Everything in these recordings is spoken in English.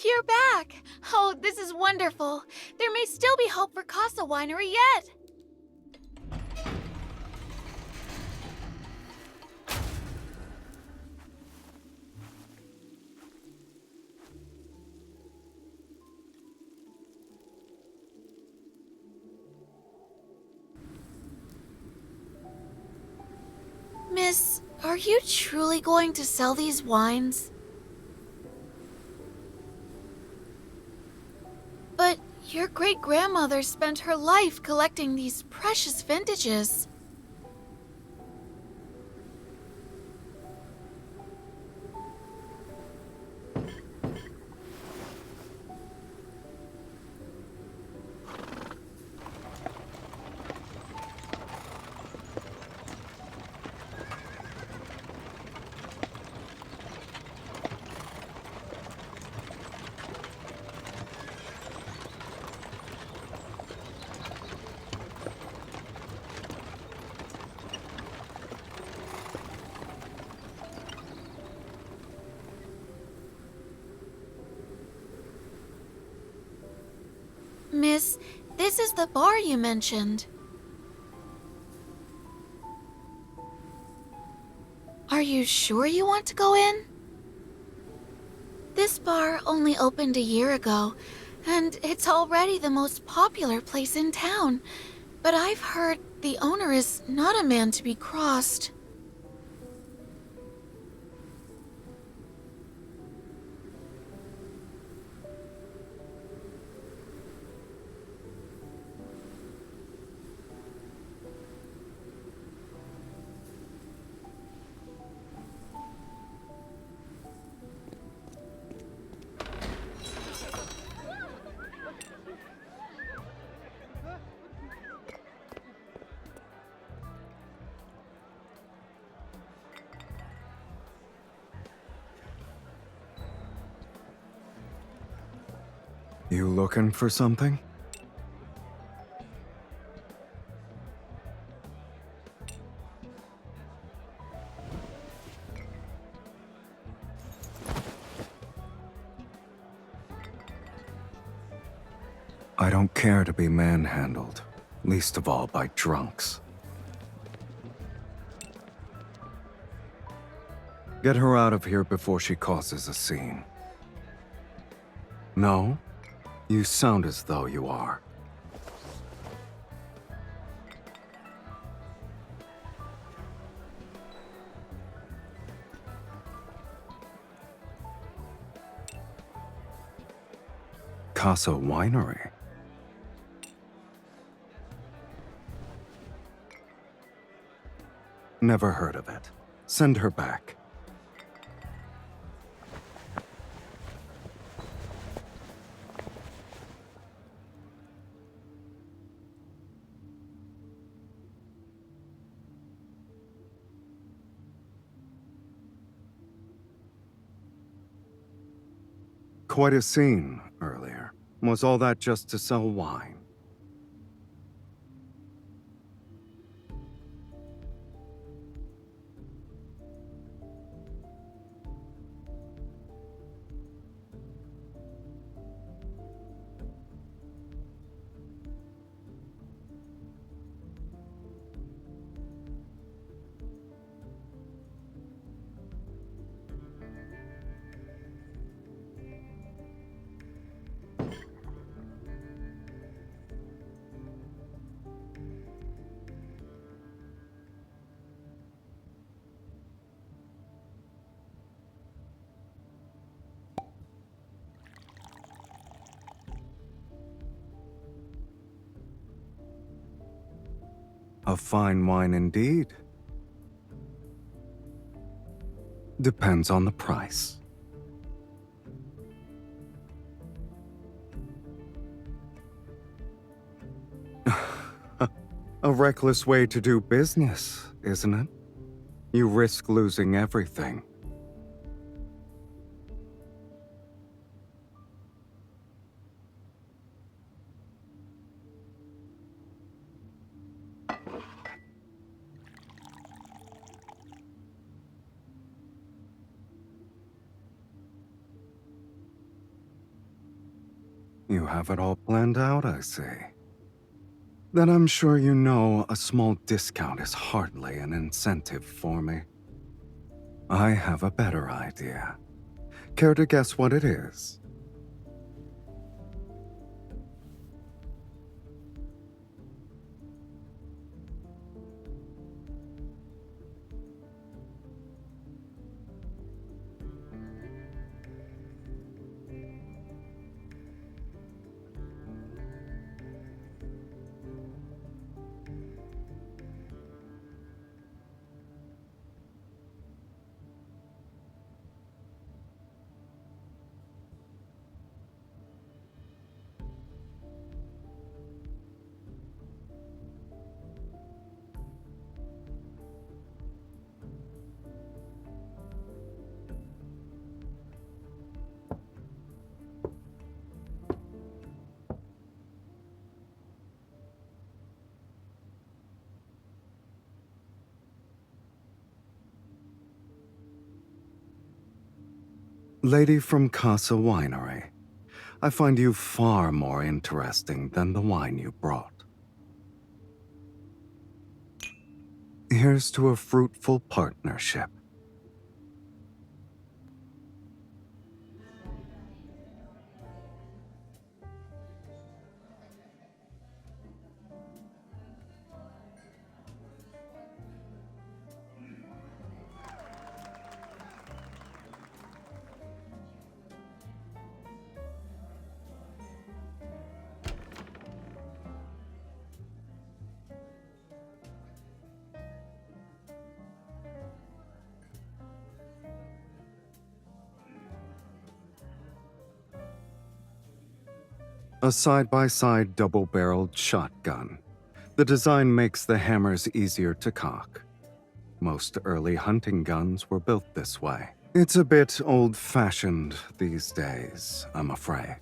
You're back! Oh, this is wonderful. There may still be hope for Casa Winery yet. Miss, are you truly going to sell these wines? But your great-grandmother spent her life collecting these precious vintages. Miss, this is the bar you mentioned. Are you sure you want to go in? This bar only opened a year ago, and it's already the most popular place in town. But I've heard the owner is not a man to be crossed. You looking for something? I don't care to be manhandled, least of all by drunks. Get her out of here before she causes a scene. No? You sound as though you are. Casa Winery? Never heard of it. Send her back. Quite a scene earlier. Was all that just to sell wine? A fine wine indeed. Depends on the price. A reckless way to do business, isn't it? You risk losing everything. You have it all planned out, I see. Then I'm sure you know a small discount is hardly an incentive for me. I have a better idea. Care to guess what it is? Lady from Casa Winery, I find you far more interesting than the wine you brought. Here's to a fruitful partnership. A side-by-side double-barreled shotgun. The design makes the hammers easier to cock. Most early hunting guns were built this way. It's a bit old-fashioned these days, I'm afraid.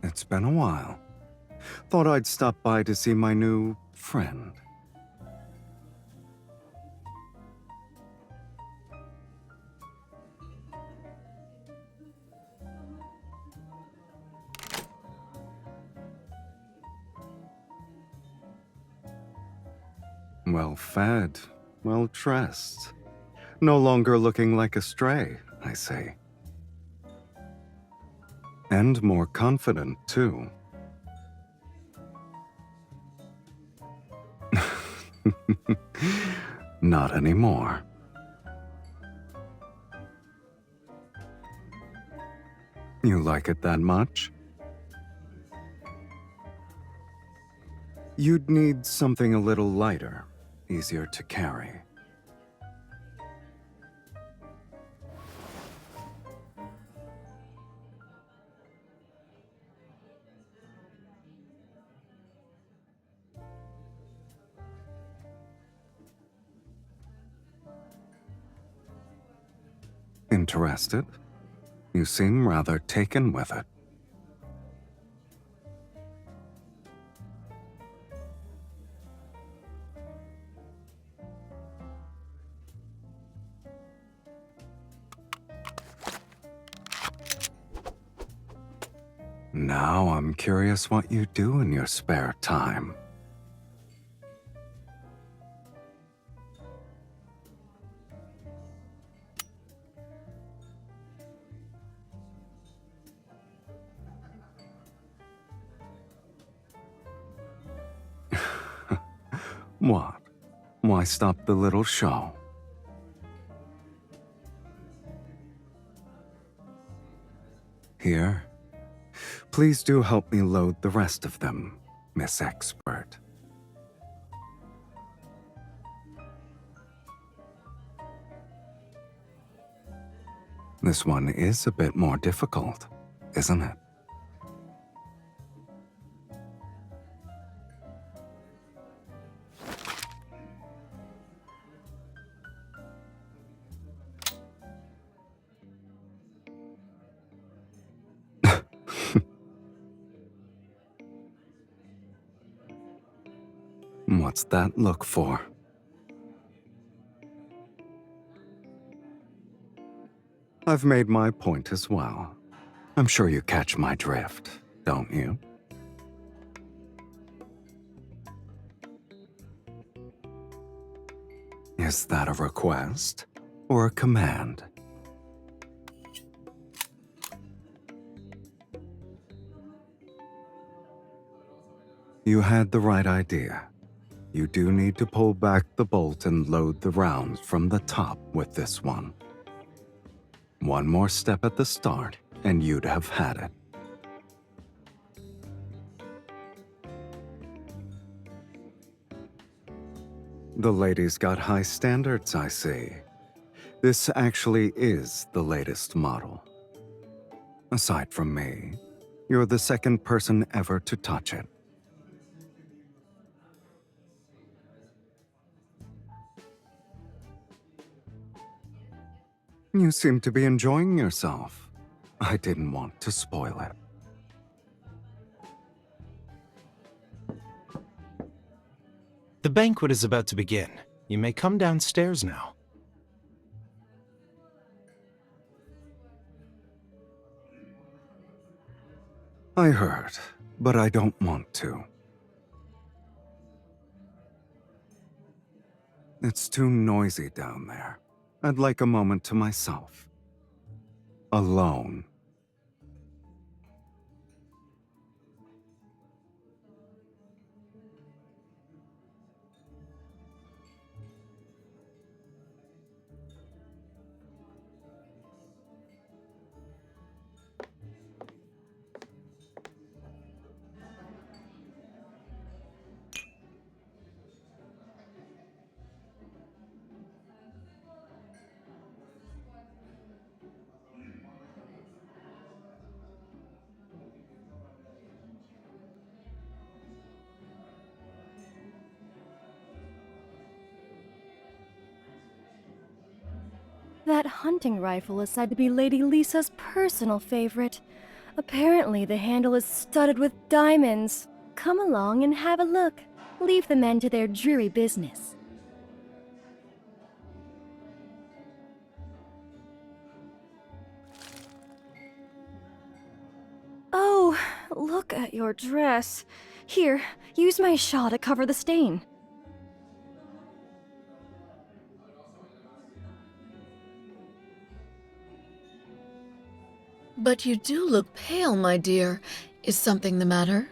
It's been a while. Thought I'd stop by to see my new friend. Well-fed, well-dressed. No longer looking like a stray, I see. And more confident, too. Not anymore. You like it that much? You'd need something a little lighter, easier to carry. Interested? You seem rather taken with it. Now I'm curious what you do in your spare time. What? Why stop the little show? Here. Please do help me load the rest of them, Miss Expert. This one is a bit more difficult, isn't it? What's that look for? I've made my point as well. I'm sure you catch my drift, don't you? Is that a request or a command? You had the right idea. You do need to pull back the bolt and load the rounds from the top with this one. One more step at the start, and you'd have had it. The lady's got high standards, I see. This actually is the latest model. Aside from me, you're the second person ever to touch it. You seem to be enjoying yourself. I didn't want to spoil it. The banquet is about to begin. You may come downstairs now. I heard, but I don't want to. It's too noisy down there. I'd like a moment to myself. Alone. That hunting rifle is said to be Lady Lisa's personal favorite. Apparently, the handle is studded with diamonds. Come along and have a look. Leave the men to their dreary business. Oh, look at your dress. Here, use my shawl to cover the stain. But you do look pale, my dear. Is something the matter?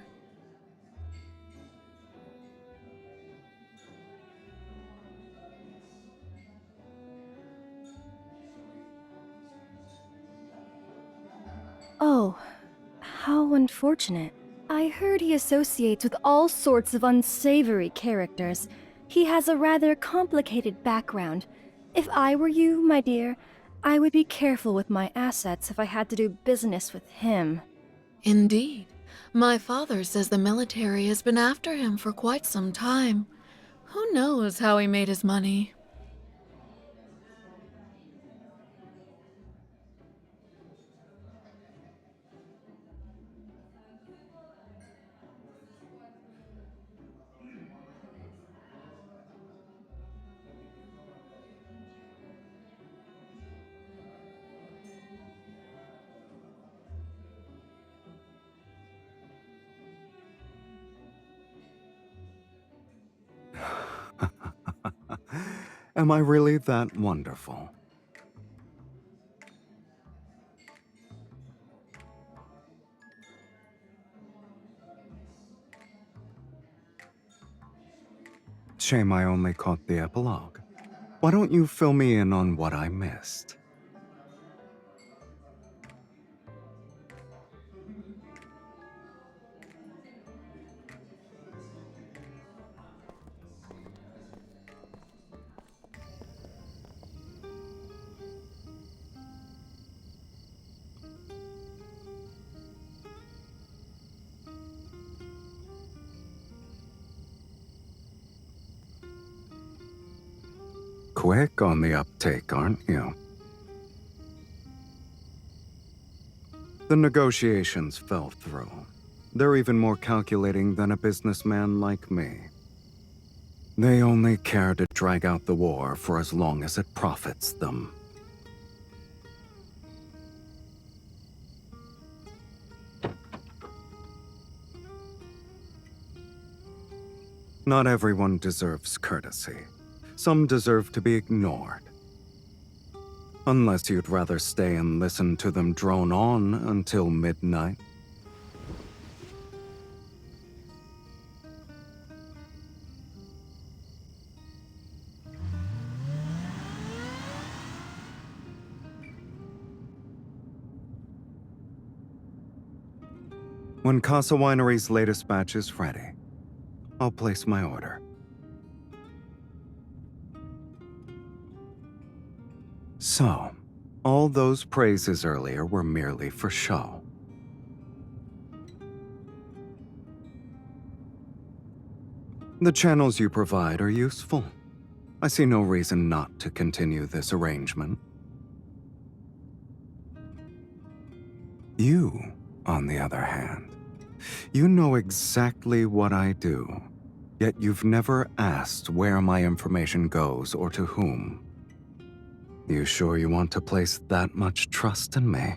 Oh, how unfortunate. I heard he associates with all sorts of unsavory characters. He has a rather complicated background. If I were you, my dear, I would be careful with my assets if I had to do business with him. Indeed. My father says the military has been after him for quite some time. Who knows how he made his money? Am I really that wonderful? Shame I only caught the epilogue. Why don't you fill me in on what I missed? Quick on the uptake, aren't you? The negotiations fell through. They're even more calculating than a businessman like me. They only care to drag out the war for as long as it profits them. Not everyone deserves courtesy. Some deserve to be ignored. Unless you'd rather stay and listen to them drone on until midnight. When Casa Winery's latest batch is ready, I'll place my order. So, all those praises earlier were merely for show. The channels you provide are useful. I see no reason not to continue this arrangement. You, on the other hand, you know exactly what I do, yet you've never asked where my information goes or to whom. You sure you want to place that much trust in me?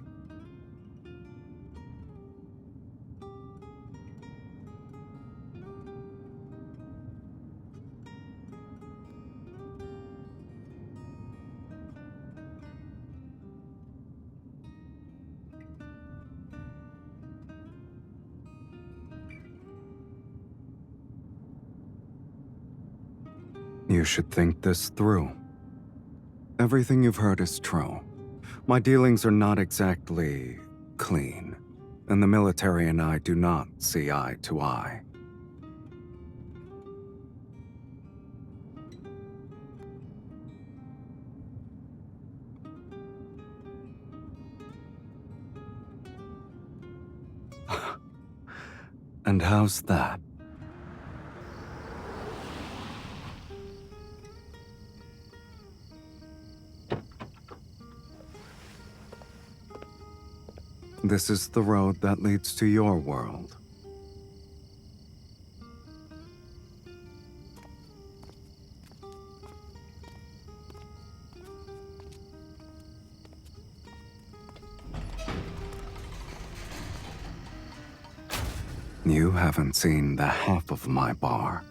You should think this through. Everything you've heard is true. My dealings are not exactly clean, and the military and I do not see eye to eye. And how's that? This is the road that leads to your world. You haven't seen the half of my bar.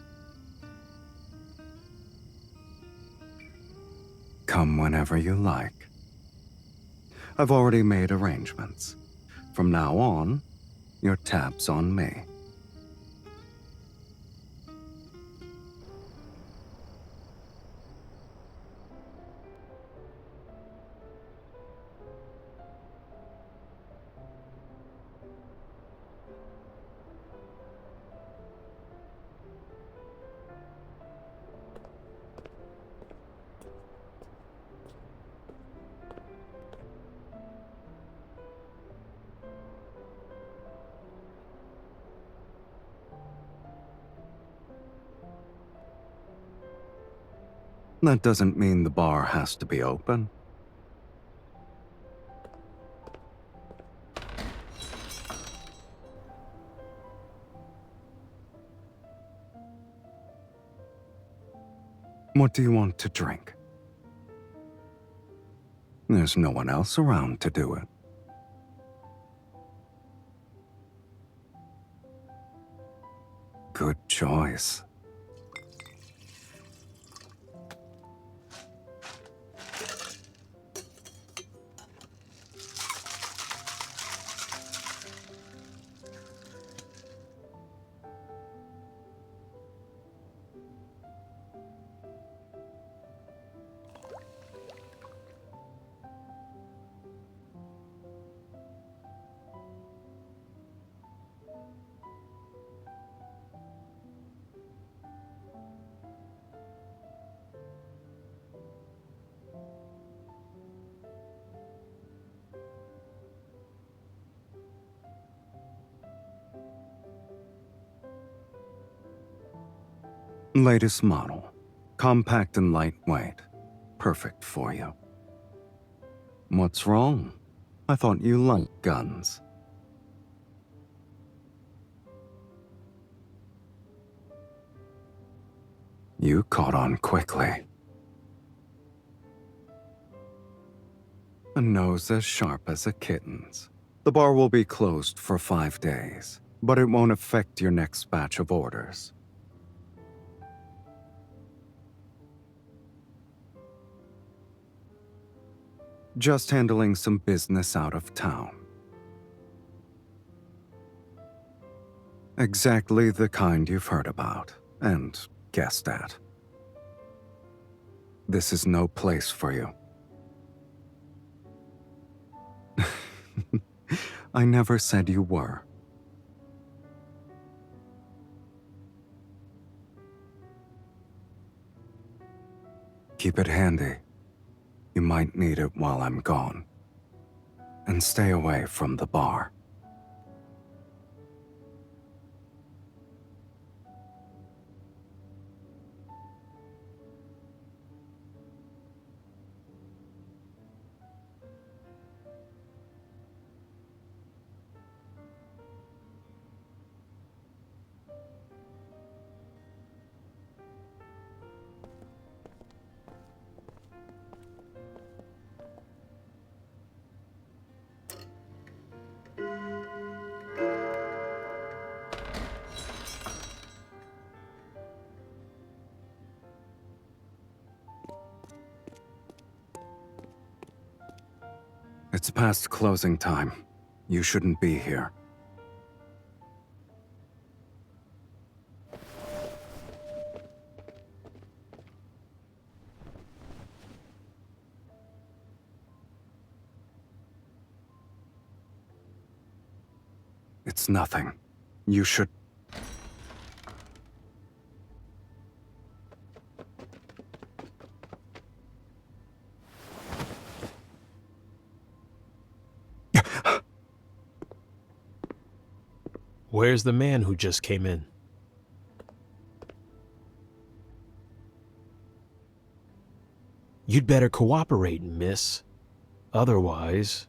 Come whenever you like. I've already made arrangements. From now on, your tab's on me. That doesn't mean the bar has to be open. What do you want to drink? There's no one else around to do it. Good choice. Latest model. Compact and lightweight. Perfect for you. What's wrong? I thought you liked guns. You caught on quickly. A nose as sharp as a kitten's. The bar will be closed for 5 days, but it won't affect your next batch of orders. Just handling some business out of town. Exactly the kind you've heard about and guessed at. This is no place for you. I never said you were. Keep it handy. You might need it while I'm gone. And stay away from the bar. It's past closing time. You shouldn't be here. It's nothing. You should... Where's the man who just came in? You'd better cooperate, miss. Otherwise...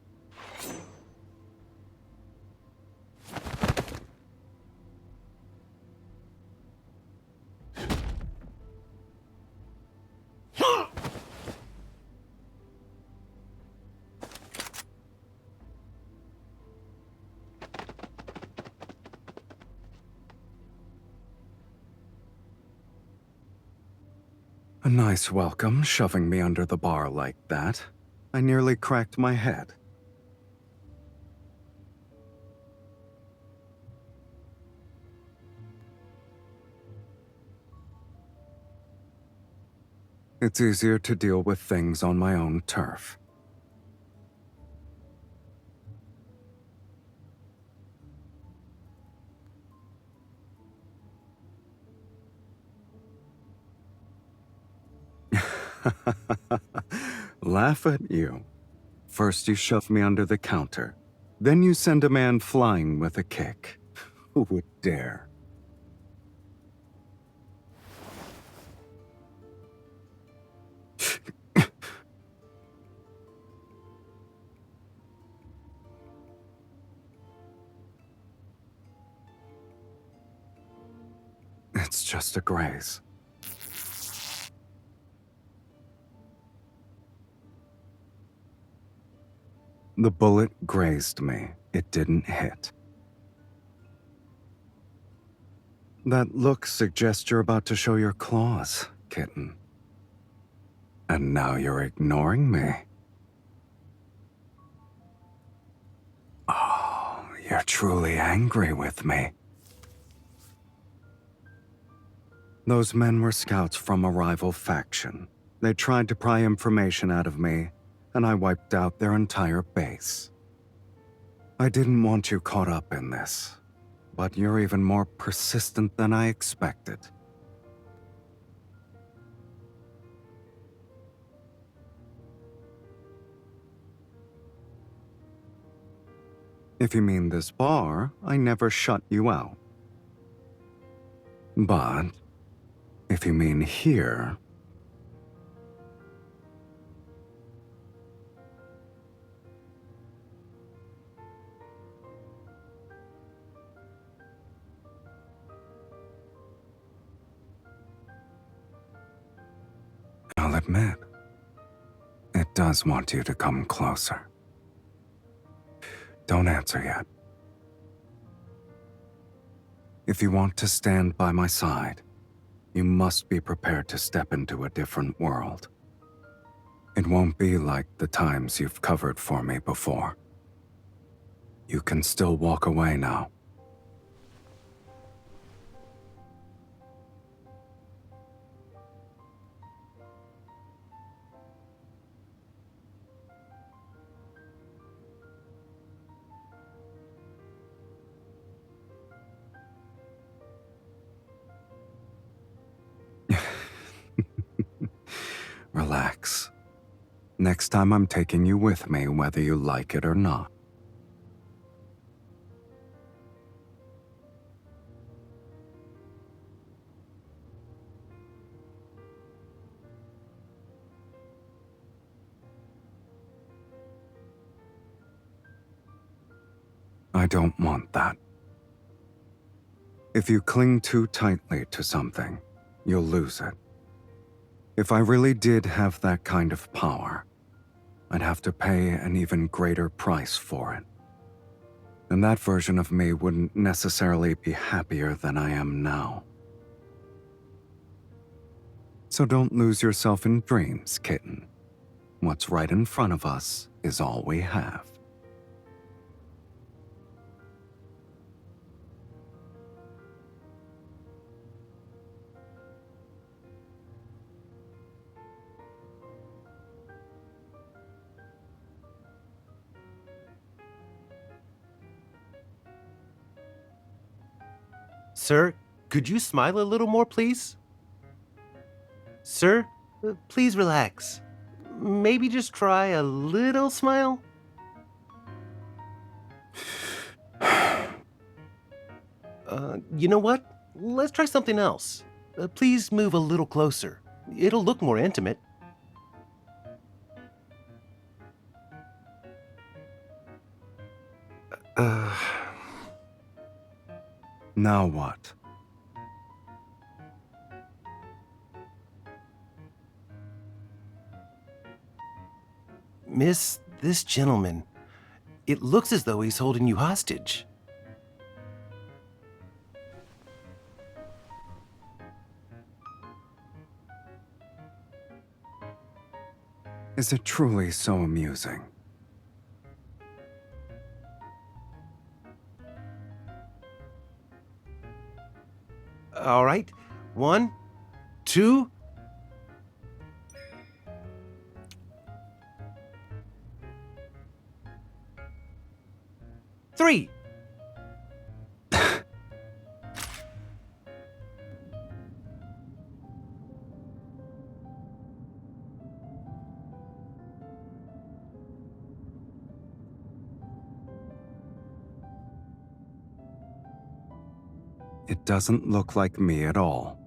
A nice welcome, shoving me under the bar like that. I nearly cracked my head. It's easier to deal with things on my own turf. Laugh at you. First you shove me under the counter. Then you send a man flying with a kick. Who would dare? It's just a graze. The bullet grazed me. It didn't hit. That look suggests you're about to show your claws, kitten. And now you're ignoring me. Oh, you're truly angry with me. Those men were scouts from a rival faction. They tried to pry information out of me, and I wiped out their entire base. I didn't want you caught up in this, but you're even more persistent than I expected. If you mean this bar, I never shut you out. But if you mean here... I'll admit, it does want you to come closer. Don't answer yet. If you want to stand by my side, you must be prepared to step into a different world. It won't be like the times you've covered for me before. You can still walk away now. Relax. Next time I'm taking you with me, whether you like it or not. I don't want that. If you cling too tightly to something, you'll lose it. If I really did have that kind of power, I'd have to pay an even greater price for it. And that version of me wouldn't necessarily be happier than I am now. So don't lose yourself in dreams, kitten. What's right in front of us is all we have. Sir, could you smile a little more, please? Sir, please relax. Maybe just try a little smile? You know what? Let's try something else. Please move a little closer. It'll look more intimate. Now what? Miss, this gentleman, it looks as though he's holding you hostage. Is it truly so amusing? All right. 1, 2. 3. It doesn't look like me at all.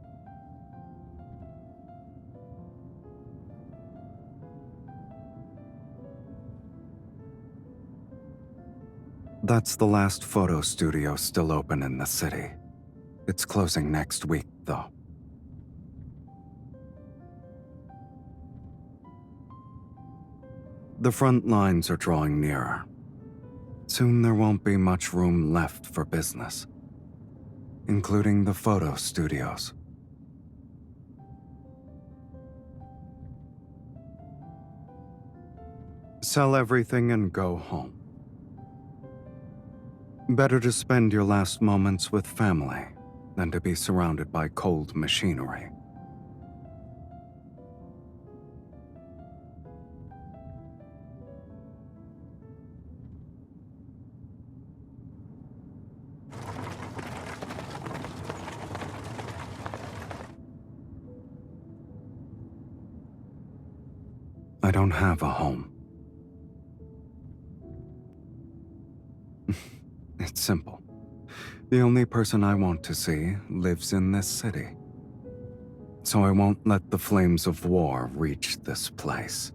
That's the last photo studio still open in the city. It's closing next week, though. The front lines are drawing nearer. Soon there won't be much room left for business, including the photo studios. Sell everything and go home. Better to spend your last moments with family than to be surrounded by cold machinery. I don't have a home. It's simple. The only person I want to see lives in this city. So I won't let the flames of war reach this place.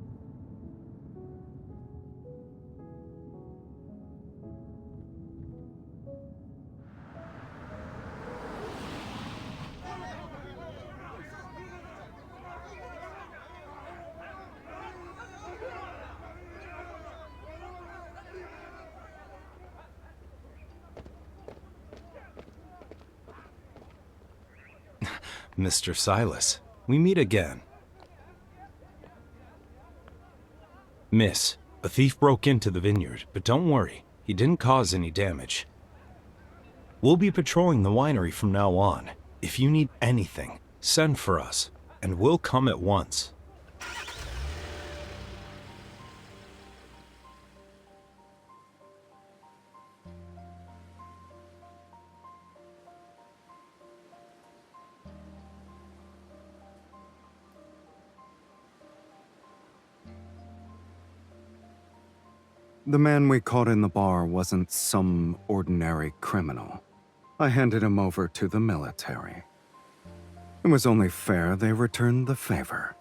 Mr. Sylus, we meet again. Miss, a thief broke into the vineyard, but don't worry, he didn't cause any damage. We'll be patrolling the winery from now on. If you need anything, send for us, and we'll come at once. The man we caught in the bar wasn't some ordinary criminal. I handed him over to the military. It was only fair they returned the favor.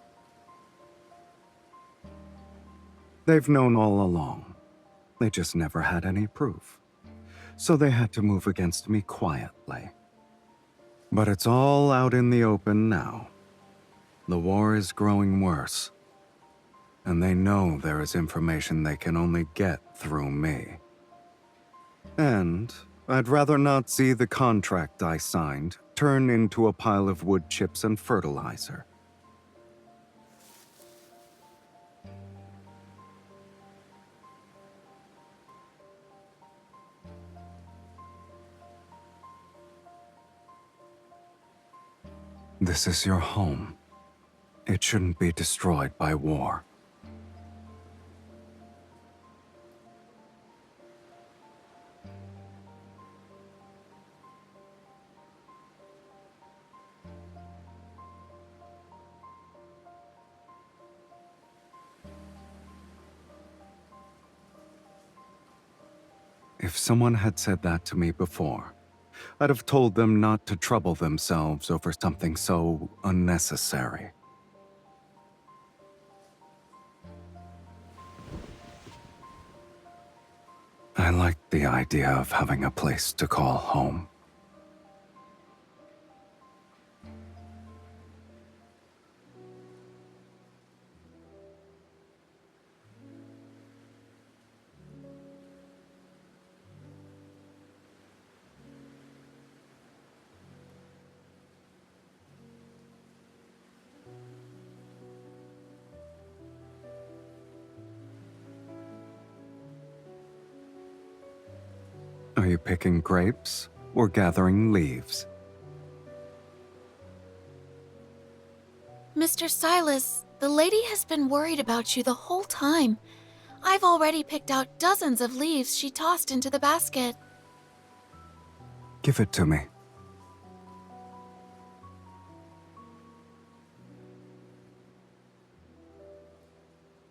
They've known all along. They just never had any proof. So they had to move against me quietly. But it's all out in the open now. The war is growing worse. And they know there is information they can only get through me. And I'd rather not see the contract I signed turn into a pile of wood chips and fertilizer. This is your home. It shouldn't be destroyed by war. If someone had said that to me before, I'd have told them not to trouble themselves over something so unnecessary. I liked the idea of having a place to call home. Are you picking grapes or gathering leaves? Mr. Sylus, the lady has been worried about you the whole time. I've already picked out dozens of leaves she tossed into the basket. Give it to me.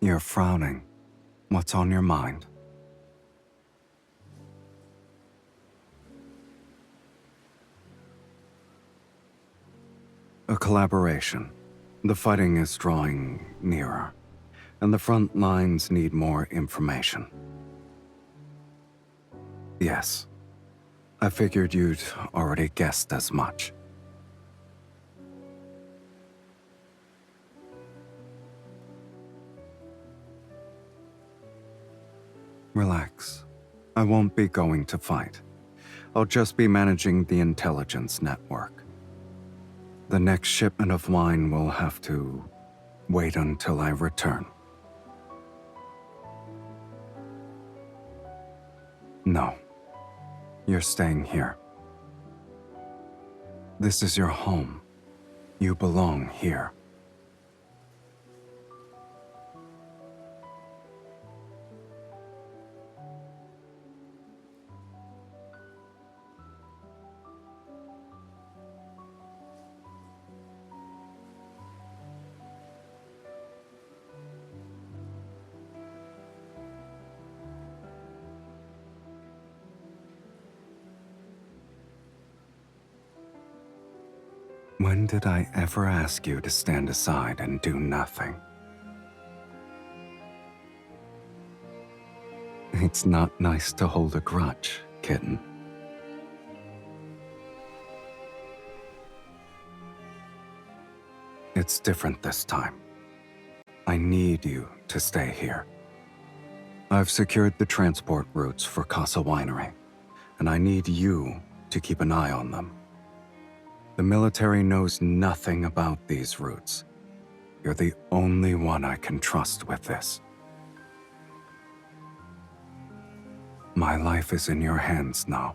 You're frowning. What's on your mind? A collaboration. The fighting is drawing nearer, and the front lines need more information. Yes, I figured you'd already guessed as much. Relax. I won't be going to fight. I'll just be managing the intelligence network. The next shipment of wine will have to wait until I return. No, you're staying here. This is your home. You belong here. When did I ever ask you to stand aside and do nothing? It's not nice to hold a grudge, kitten. It's different this time. I need you to stay here. I've secured the transport routes for Casa Winery, and I need you to keep an eye on them. The military knows nothing about these routes. You're the only one I can trust with this. My life is in your hands now.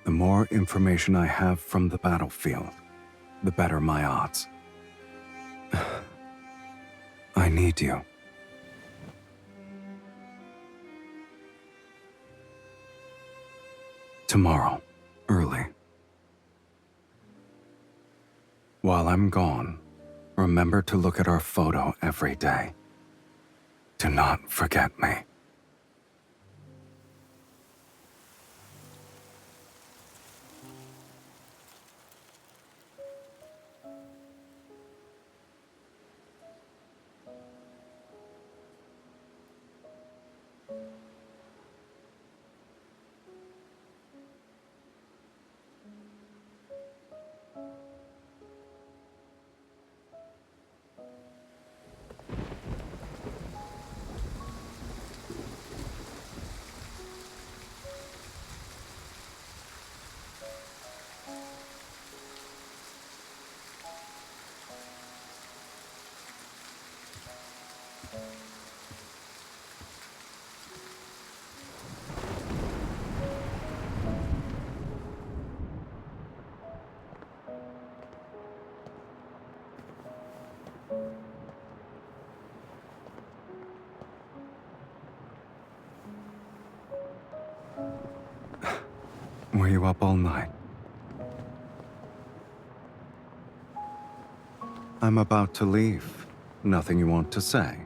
The more information I have from the battlefield, the better my odds. I need you. Tomorrow, early. While I'm gone, remember to look at our photo every day. Do not forget me. Were you up all night? I'm about to leave. Nothing you want to say?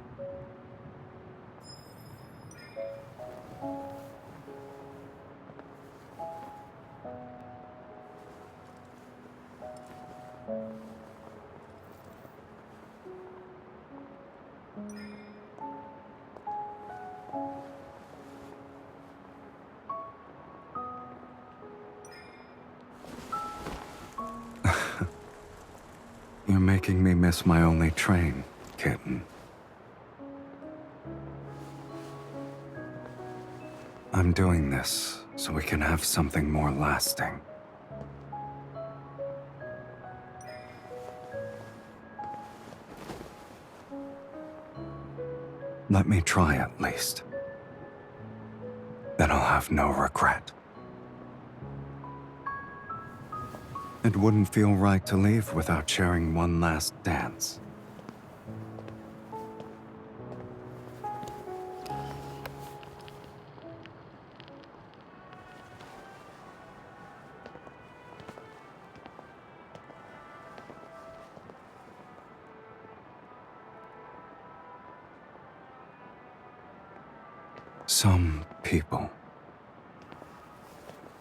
You're making me miss my only train, kitten. I'm doing this so we can have something more lasting. Let me try at least. Then I'll have no regret. It wouldn't feel right to leave without sharing one last dance. Some people.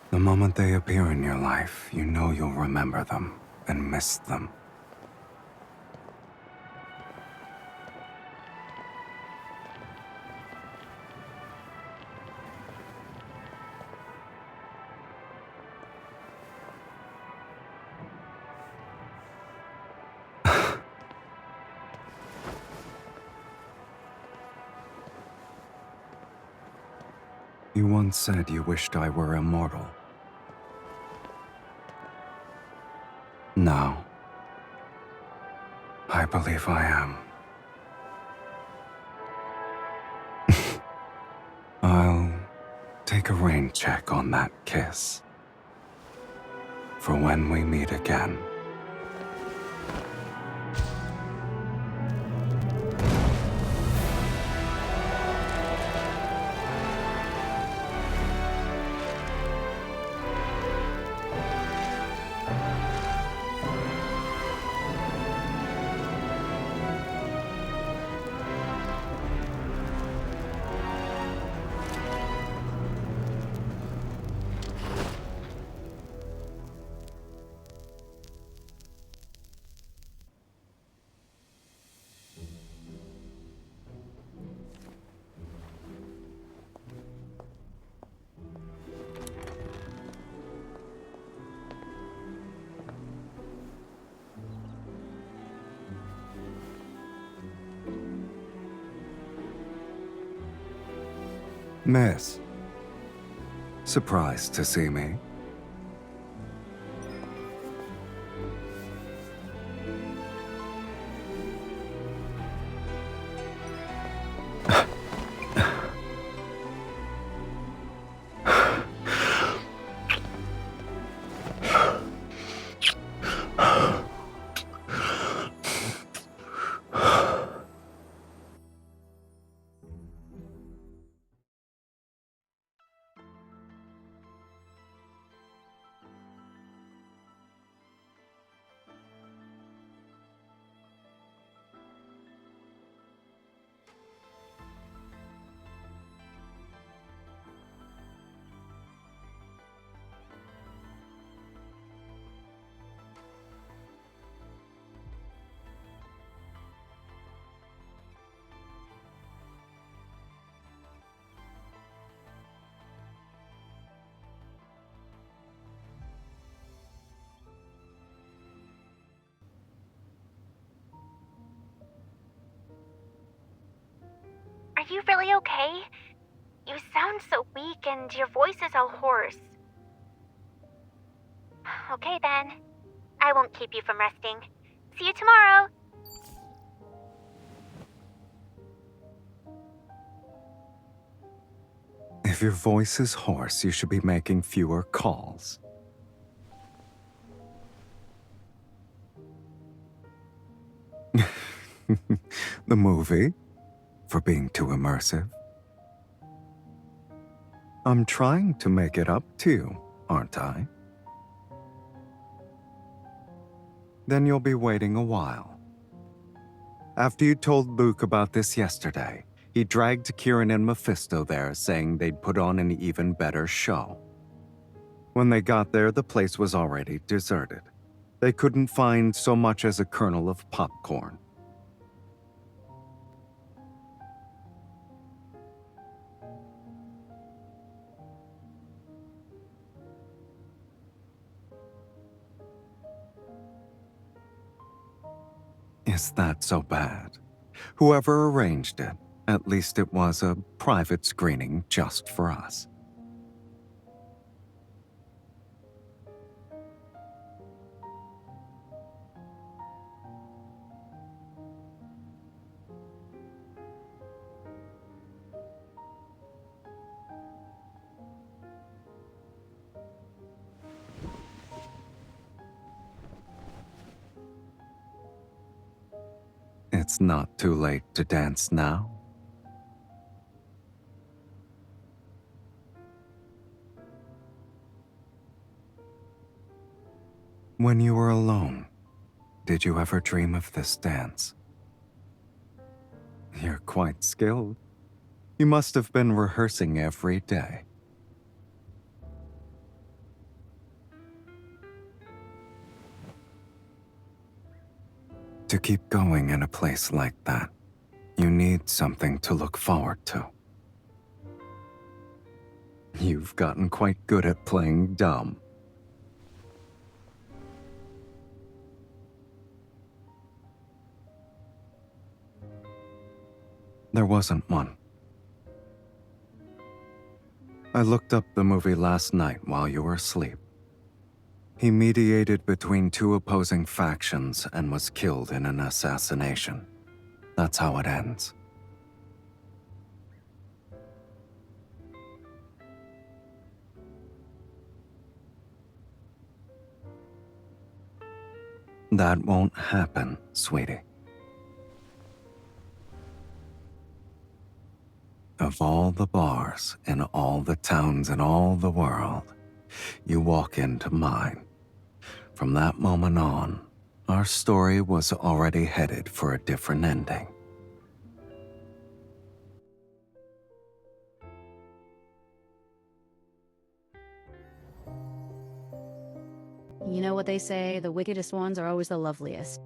The moment they appear in your life, you know you'll remember them and miss them. You once said you wished I were immortal. Now, I believe I am. I'll take a rain check on that kiss. For when we meet again. Miss, surprised to see me? you really okay? You sound so weak and your voice is all hoarse. Okay then. I won't keep you from resting. See you tomorrow! If your voice is hoarse, you should be making fewer calls. The movie? For being too immersive? I'm trying to make it up to you, aren't I? Then you'll be waiting a while. After you told Luke about this yesterday, he dragged Kieran and Mephisto there, saying they'd put on an even better show. When they got there, the place was already deserted. They couldn't find so much as a kernel of popcorn. Is that so bad? Whoever arranged it, at least it was a private screening just for us. It's not too late to dance now. When you were alone, did you ever dream of this dance? You're quite skilled. You must have been rehearsing every day. To keep going in a place like that, you need something to look forward to. You've gotten quite good at playing dumb. There wasn't one. I looked up the movie last night while you were asleep. He mediated between two opposing factions and was killed in an assassination. That's how it ends. That won't happen, sweetie. Of all the bars in all the towns in all the world, you walk into mine. From that moment on, our story was already headed for a different ending. You know what they say, the wickedest ones are always the loveliest.